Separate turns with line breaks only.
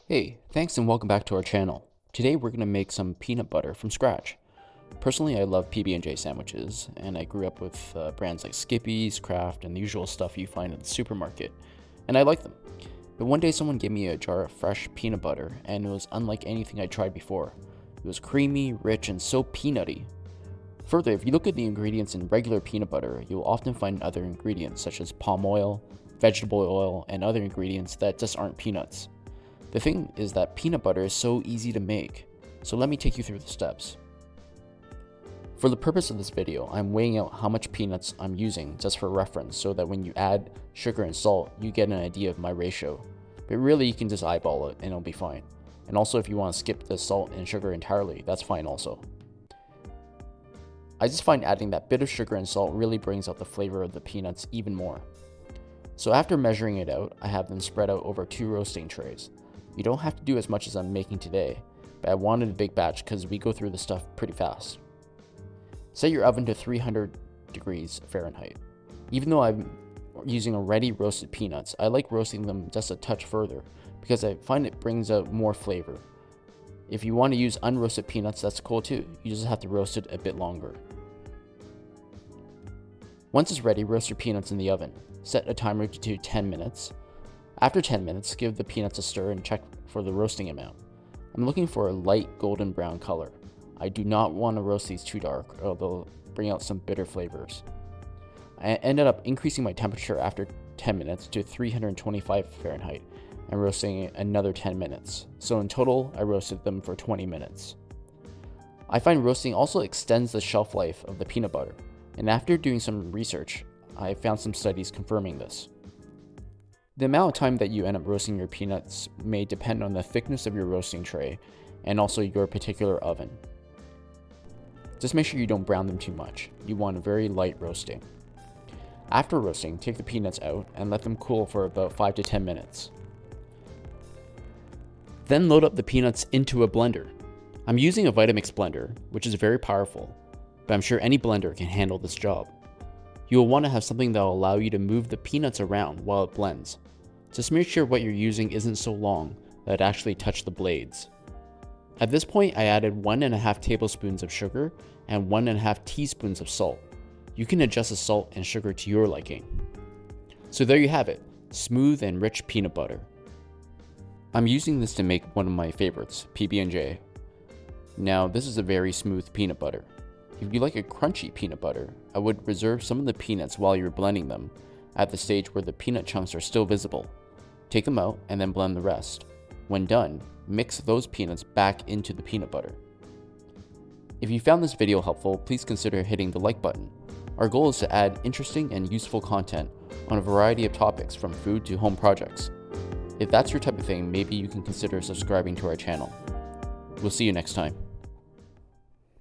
Hey, thanks and welcome back to our channel. Today we're going to make some peanut butter from scratch. Personally, I love PB&J sandwiches, and I grew up with brands like Skippy's, Kraft, and the usual stuff you find at the supermarket, and I like them. But one day someone gave me a jar of fresh peanut butter, and it was unlike anything I'd tried before. It was creamy, rich, and so peanutty. Further, if you look at the ingredients in regular peanut butter, you'll often find other ingredients such as palm oil, vegetable oil, and other ingredients that just aren't peanuts. The thing is that peanut butter is so easy to make, so let me take you through the steps. For the purpose of this video, I'm weighing out how much peanuts I'm using just for reference so that when you add sugar and salt, you get an idea of my ratio. But really you can just eyeball it and it'll be fine. And also if you want to skip the salt and sugar entirely, that's fine also. I just find adding that bit of sugar and salt really brings out the flavor of the peanuts even more. So after measuring it out, I have them spread out over 2 roasting trays. You don't have to do as much as I'm making today, but I wanted a big batch because we go through the stuff pretty fast. Set your oven to 300 degrees Fahrenheit. Even though I'm using already roasted peanuts, I like roasting them just a touch further because I find it brings out more flavor. If you want to use unroasted peanuts, that's cool too. You just have to roast it a bit longer. Once it's ready, roast your peanuts in the oven. Set a timer to 10 minutes. After 10 minutes, give the peanuts a stir and check for the roasting amount. I'm looking for a light golden brown color. I do not want to roast these too dark or they'll bring out some bitter flavors. I ended up increasing my temperature after 10 minutes to 325 Fahrenheit and roasting another 10 minutes. So in total, I roasted them for 20 minutes. I find roasting also extends the shelf life of the peanut butter, and after doing some research, I found some studies confirming this. The amount of time that you end up roasting your peanuts may depend on the thickness of your roasting tray and also your particular oven. Just make sure you don't brown them too much. You want a very light roasting. After roasting, take the peanuts out and let them cool for about 5 to 10 minutes. Then load up the peanuts into a blender. I'm using a Vitamix blender, which is very powerful, but I'm sure any blender can handle this job. You will want to have something that will allow you to move the peanuts around while it blends. Just make sure what you're using isn't so long that it actually touches the blades. At this point, I added 1.5 tablespoons of sugar and 1.5 teaspoons of salt. You can adjust the salt and sugar to your liking. So there you have it, smooth and rich peanut butter. I'm using this to make one of my favorites, PB&J. Now, this is a very smooth peanut butter. If you like a crunchy peanut butter, I would reserve some of the peanuts while you're blending them at the stage where the peanut chunks are still visible. Take them out and then blend the rest. When done, mix those peanuts back into the peanut butter. If you found this video helpful, please consider hitting the like button. Our goal is to add interesting and useful content on a variety of topics from food to home projects. If that's your type of thing, maybe you can consider subscribing to our channel. We'll see you next time.